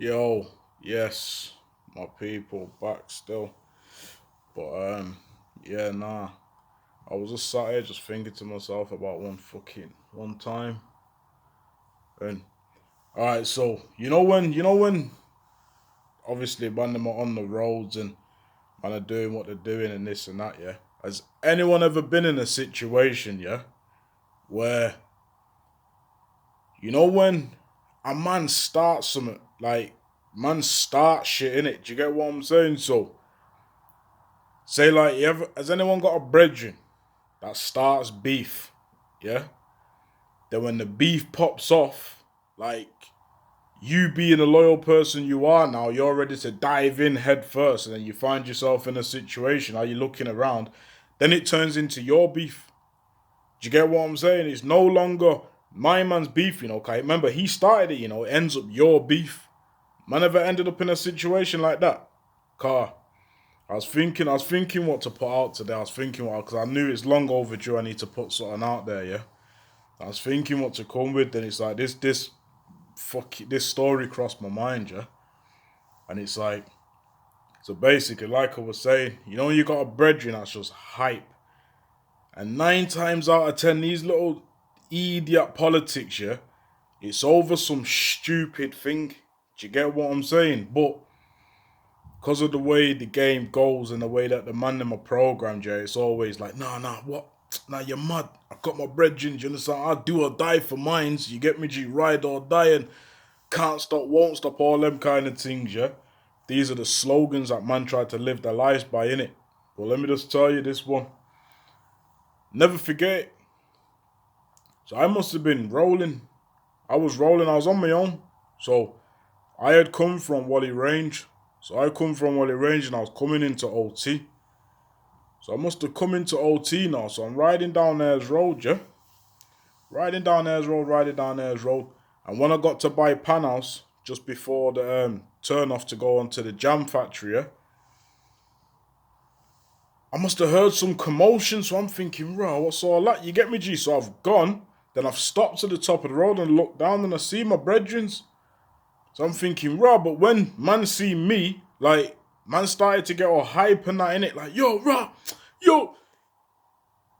Yo, yes, my people back still. But yeah, nah. I was just sat here just thinking to myself about one time. And alright, so you know when obviously man them are on the roads and man are doing what they're doing and this and that, yeah. Has anyone ever been in a situation, yeah, where when a man starts something, like man starts shit in it, do you get what I'm saying? So say like has anyone got a brethren that starts beef, yeah? Then when the beef pops off, like you being a loyal person you are now, you're ready to dive in head first, and then you find yourself in a situation, are you looking around? Then it turns into your beef. Do you get what I'm saying? It's no longer my man's beef, okay? Remember, he started it, it ends up your beef. Man ever ended up in a situation like that? Car. I was thinking what to put out today. I was thinking what, because I knew it's long overdue. I need to put something out there, yeah. I was thinking what to come with, then it's like this story crossed my mind, yeah. And it's like, so basically, like I was saying, you got a brethren that's just hype, and 9 times out of 10, these little idiot politics, yeah, it's over some stupid thing. Do you get what I'm saying? But because of the way the game goes and the way that the man them are programmed, yeah, it's always like, nah, what? Nah, you're mad. I got my brethren, you understand? I'll do or die for mines. You get me, G? Ride or die and can't stop, won't stop, all them kind of things, yeah? These are the slogans that man tried to live their lives by, innit? Well, let me just tell you this one. Never forget it. So I must have been rolling. I was rolling, I was on my own. So I had come from Wally Range. So I come from Wally Range and I was coming into OT. So I must have come into OT now. So I'm riding down Ayers Road, yeah? Riding down Ayers Road. And when I got to buy Panhouse, just before the turn off to go onto the jam factory, yeah, I must have heard some commotion. So I'm thinking, raw, what's all that? You get me, G? So I've gone. Then I've stopped at the top of the road and looked down and I see my brethrens. So I'm thinking, raw, but when man see me, like, man started to get all hype and that in it, like, yo, raw, yo.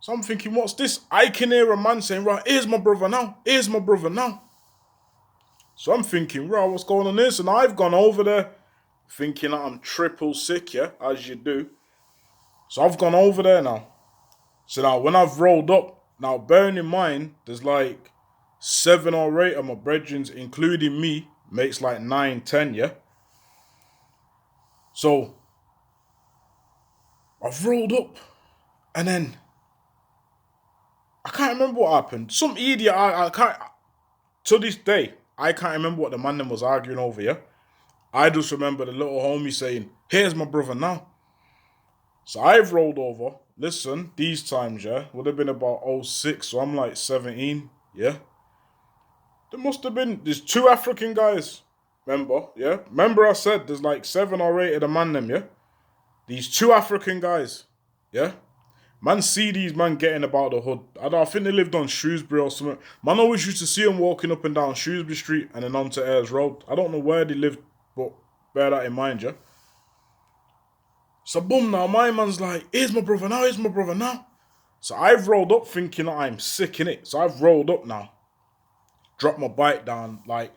So I'm thinking, what's this? I can hear a man saying, right, here's my brother now. Here's my brother now. So I'm thinking, right, what's going on here? So now I've gone over there thinking that I'm triple sick, yeah, as you do. So I've gone over there now. So now when I've rolled up, now bearing in mind, there's like 7 or 8 of my brethren, including me, makes like 9, 10, yeah? So I've rolled up and then I can't remember what happened. Some idiot, I can't, to this day, I can't remember what the man them was arguing over, yeah? I just remember the little homie saying, here's my brother now. So I've rolled over. Listen, these times, yeah, would have been about '06, so I'm like 17, yeah? There's 2 African guys, remember, yeah? Remember I said there's like 7 or 8 of the man them, yeah? These 2 African guys, yeah? Man see these man getting about the hood. I think they lived on Shrewsbury or something. Man always used to see them walking up and down Shrewsbury Street and then onto Ayers Road. I don't know where they lived, but bear that in mind, yeah? So boom, now my man's like, here's my brother now, here's my brother now. So I've rolled up thinking that I'm sick in it. So I've rolled up now, dropped my bike down, like,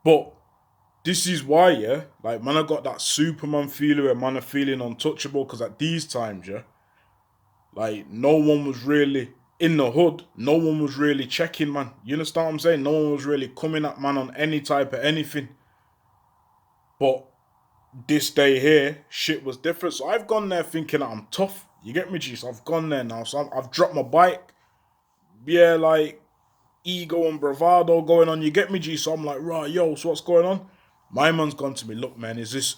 but this is why, yeah, like, man, I got that Superman feeling where man are feeling untouchable, because at these times, yeah, like, no one was really in the hood, no one was really checking, man. You understand what I'm saying? No one was really coming at man on any type of anything. But this day here, shit was different. So I've gone there thinking that I'm tough. You get me, G? So I've gone there now. So I've dropped my bike. Yeah, like, ego and bravado going on. You get me, G? So I'm like, right, yo, so what's going on? My man's gone to me, look, man, is this...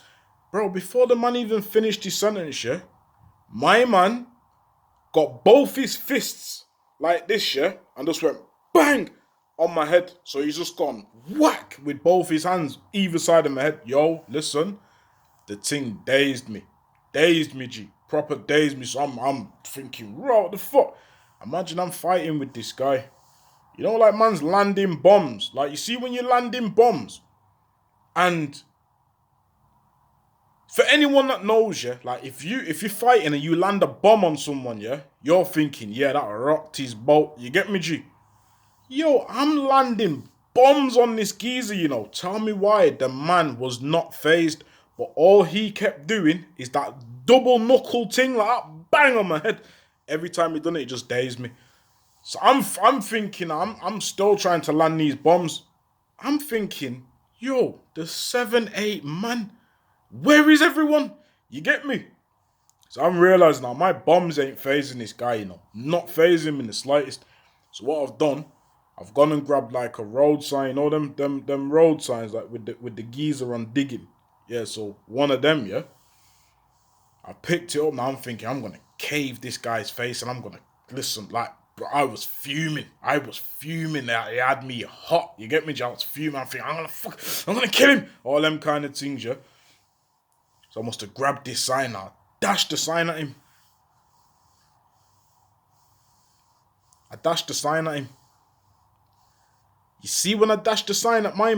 Bro, before the man even finished his sentence, yeah, my man got both his fists like this, yeah, and just went bang on my head. So he's just gone whack with both his hands either side of my head. Yo, listen, the thing dazed me. Dazed me, G. Proper dazed me. So I'm thinking, bro, what the fuck? Imagine I'm fighting with this guy. Like man's landing bombs. Like, you see when you're landing bombs and For anyone that knows, yeah, like if you're fighting and you land a bomb on someone, yeah, you're thinking, yeah, that rocked his boat. You get me, G? Yo, I'm landing bombs on this geezer, you know. Tell me why the man was not phased, but all he kept doing is that double knuckle thing, like that, bang on my head. Every time he done it, it just dazed me. So I'm thinking, I'm still trying to land these bombs. I'm thinking, yo, the 7-8 man, where is everyone? You get me? So I'm realizing now my bombs ain't phasing this guy, you know. Not phasing him in the slightest. So what I've done, I've gone and grabbed like a road sign, you know them road signs like with the geezer on digging. Yeah, so one of them, yeah. I picked it up. Now I'm thinking I'm gonna cave this guy's face and I'm gonna listen. Like, bro, I was fuming. I was fuming. It had me hot. You get me? I was fuming. I'm thinking I'm gonna kill him. All them kind of things, yeah. So I must have grabbed this sign now, dashed the sign at him. I dashed the sign at him. You see when I dashed the sign at my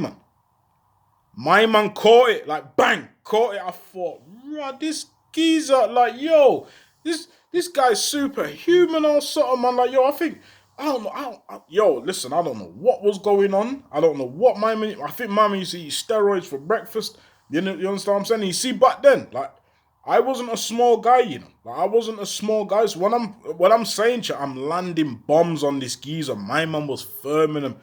man caught it, like bang, caught it. I thought, rah, this geezer, like, yo, this guy's superhuman or something, man. Like, yo, I don't know, yo, listen, I don't know what was going on. I don't know what I think my man used to eat steroids for breakfast. You understand what I'm saying? You see, back then, like, I wasn't a small guy, you know. Like, I wasn't a small guy. So when I'm saying to you, I'm landing bombs on this geezer. My man was firming him.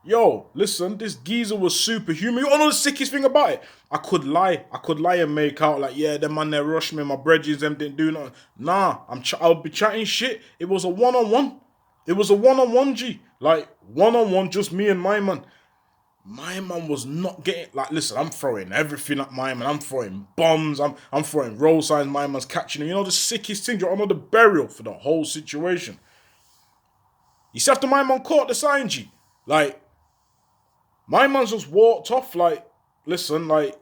Yo, listen, this geezer was superhuman. You wanna know the sickest thing about it? I could lie and make out like, yeah, them man they rushed me, my bridges, them didn't do nothing. Nah, I'll be chatting shit. It was a one-on-one. It was a one-on-one, G. Like, one-on-one, just me and my man. My man was not getting, like, listen, I'm throwing everything at my man. I'm throwing bombs. I'm throwing roll signs. My man's catching him. You know the sickest thing? You're on the burial for the whole situation. You see, after my man caught the sign, G, like, my man's just walked off like, listen, like,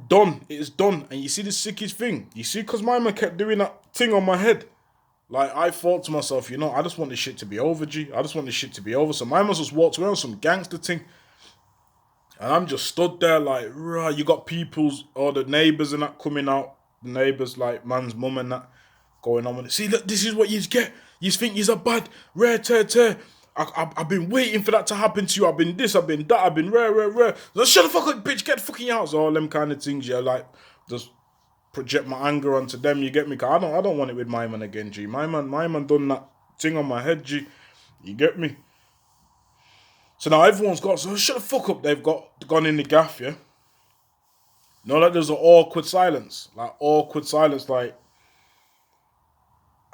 done. It is done. And you see the sickest thing? You see, because my man kept doing that thing on my head. Like, I thought to myself, you know, I just want this shit to be over, G. I just want this shit to be over. So my man just walked away on some gangster thing. And I'm just stood there like, rah, you got people's, or the neighbours and that coming out. The neighbours, like, man's mum and that, going on with it. See, look, this is what you get. You think you're a bad, rare, tear. I've been waiting for that to happen to you. I've been this, I've been that, I've been rare. So shut the fuck up, bitch, get the fucking house. All them kind of things, yeah, like, just project my anger onto them, you get me? Cause I don't want it with my man again, G. My man done that thing on my head, G. You get me? So now everyone's got, so shut the fuck up, they've gone in the gaff, yeah? No, like there's an awkward silence. Like, like,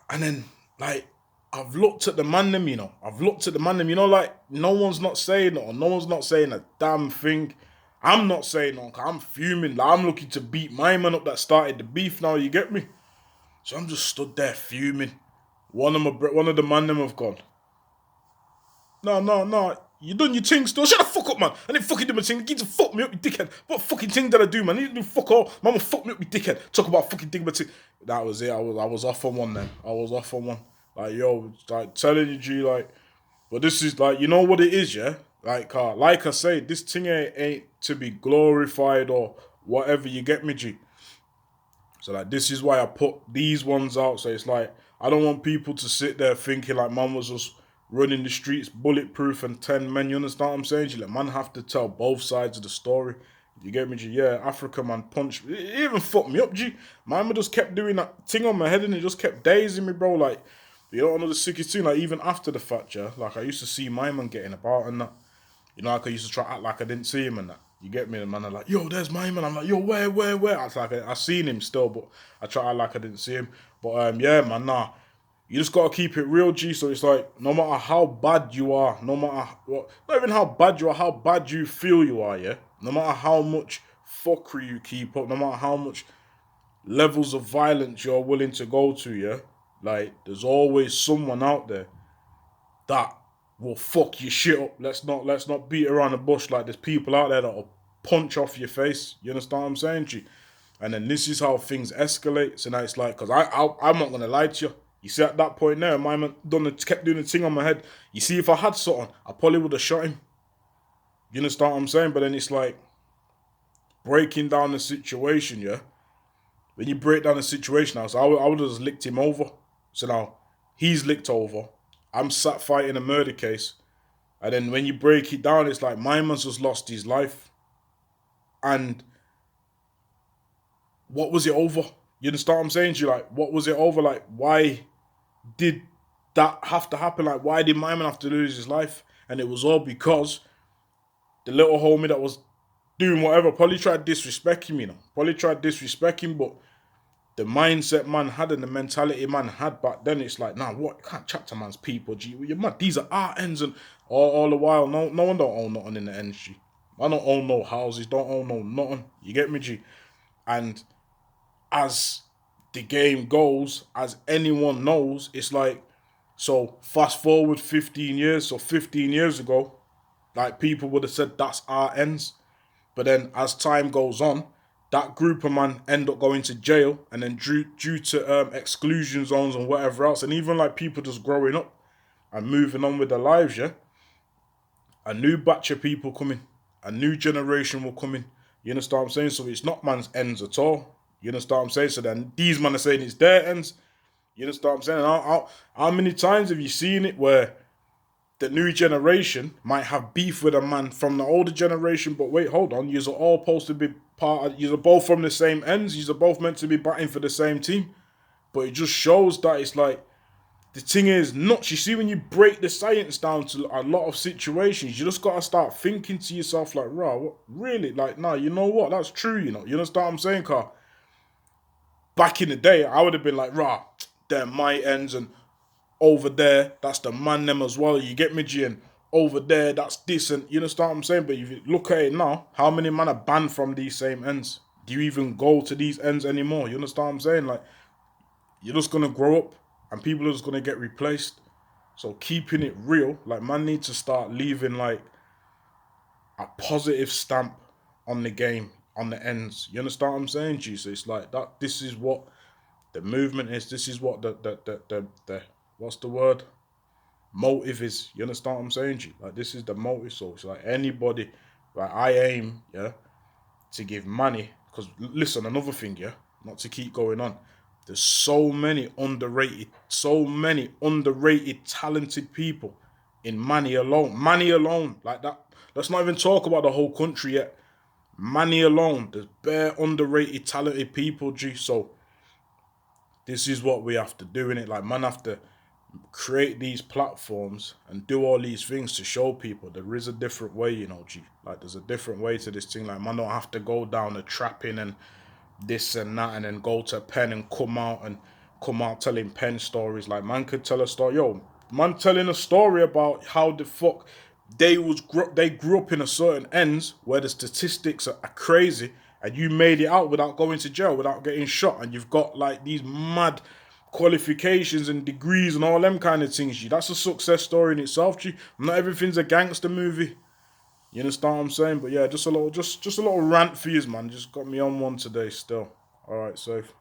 and then, like, I've looked at the man them, you know. Like, no one's not saying it, or no one's not saying a damn thing. I'm not saying no, cause I'm fuming. Like, I'm looking to beat my man up that started the beef now, you get me? So I'm just stood there fuming. One of the man them have gone, no. You done your thing still? Shut the fuck up, man. I didn't fucking do my thing. You need to fuck me up, you dickhead. What fucking thing did I do, man? You didn't do fuck all. Mama fuck me up, you dickhead. Talk about fucking thing, but that was it. I was off on one then. I was off on one. Like, yo, like, telling you, G, like, but this is, like, you know what it is, yeah? Like I say, this thing ain't to be glorified or whatever, you get me, G? So, like, this is why I put these ones out. So it's like, I don't want people to sit there thinking like man was just running the streets bulletproof and 10 men. You understand what I'm saying? Like, man have to tell both sides of the story. You get me, G? Yeah, Africa man punch. It even fucked me up, G. My man just kept doing that thing on my head and it just kept dazing me, bro. Like, you don't know the sickest thing? Like, even after the fact, yeah, like, I used to see my man getting about and that. You know, like, I used to try to act like I didn't see him and that. You get me? And man, I'm like, yo, there's my man. I'm like, yo, where? I was like, I seen him still, but I try to act like I didn't see him. But, yeah, man, nah. You just gotta keep it real, G. So it's like, no matter how bad you are, no matter what, not even how bad you are, how bad you feel you are, yeah? No matter how much fuckery you keep up, no matter how much levels of violence you're willing to go to, yeah? Like, there's always someone out there that will fuck your shit up. Let's not beat around the bush. Like, there's people out there that'll punch off your face. You understand what I'm saying, G? And then this is how things escalate. So now it's like, because I'm not going to lie to you. You see, at that point there, my man kept doing the thing on my head. You see, if I had something, I probably would have shot him. You understand what I'm saying? But then it's like, breaking down the situation, yeah? when you break down the situation now, so I would have just licked him over. So now he's licked over. I'm sat fighting a murder case. And then when you break it down, it's like my man's just lost his life. And what was it over? You understand what I'm saying to you? Like, what was it over? Like, why did that have to happen? Like, why did my man have to lose his life? And it was all because the little homie that was doing whatever probably tried disrespecting me, Probably tried disrespecting, but the mindset man had and the mentality man had back then, it's like, nah, what? You can't chat to man's people, G. You're mad. These are our ends, and all the while, no one don't own nothing in the ends, G. I don't own no houses, don't own no nothing. You get me, G? And as the game goes, as anyone knows, it's like, so fast forward 15 years, so 15 years ago, like people would have said that's our ends. But then as time goes on, that group of man end up going to jail, and then due to exclusion zones and whatever else, and even like people just growing up and moving on with their lives, yeah, a new batch of people coming, a new generation will come in. You understand what I'm saying? So it's not man's ends at all. You understand what I'm saying? So then these men are saying it's their ends. You understand what I'm saying? How many times have you seen it where the new generation might have beef with a man from the older generation, but wait, hold on, you're all supposed to be you're both from the same ends, you're both meant to be batting for the same team. But it just shows that it's like, the thing is nuts. You see, when you break the science down to a lot of situations, you just gotta start thinking to yourself like, rah, what, really? Like, nah, you know what? That's true, You understand what I'm saying, Carl? Back in the day, I would have been like, rah, they're my ends, and over there, that's the man them as well. You get me, G? And over there, that's this, and you understand what I'm saying? But if you look at it now, how many men are banned from these same ends? Do you even go to these ends anymore? You understand what I'm saying? Like, you're just gonna grow up, and people are just gonna get replaced. So keeping it real, like, man needs to start leaving like a positive stamp on the game, on the ends. You understand what I'm saying, G? So it's like that. This is what the movement is. This is what the what's the word? Motive is. You understand what I'm saying, G? Like, this is the motive. So it's like anybody, like, I aim, yeah, to give money. Because listen, another thing, yeah, not to keep going on. There's so many underrated, talented people in Manny alone. Manny alone, like that. Let's not even talk about the whole country yet. Manny alone, there's bare underrated, talented people, G. So this is what we have to do in it. Like, man, have to create these platforms and do all these things to show people there is a different way, G. Like, there's a different way to this thing. Like, man don't have to go down the trapping and this and that, and then go to Penn and come out telling Penn stories. Like, man could tell a story. Yo, man telling a story about how the fuck they grew up in a certain ends where the statistics are crazy, and you made it out without going to jail, without getting shot, and you've got like these mad qualifications and degrees and all them kind of things, G. That's a success story in itself, G. Not everything's a gangster movie. You understand what I'm saying? But yeah, just a little rant for you, man. Just got me on one today still. Alright, safe.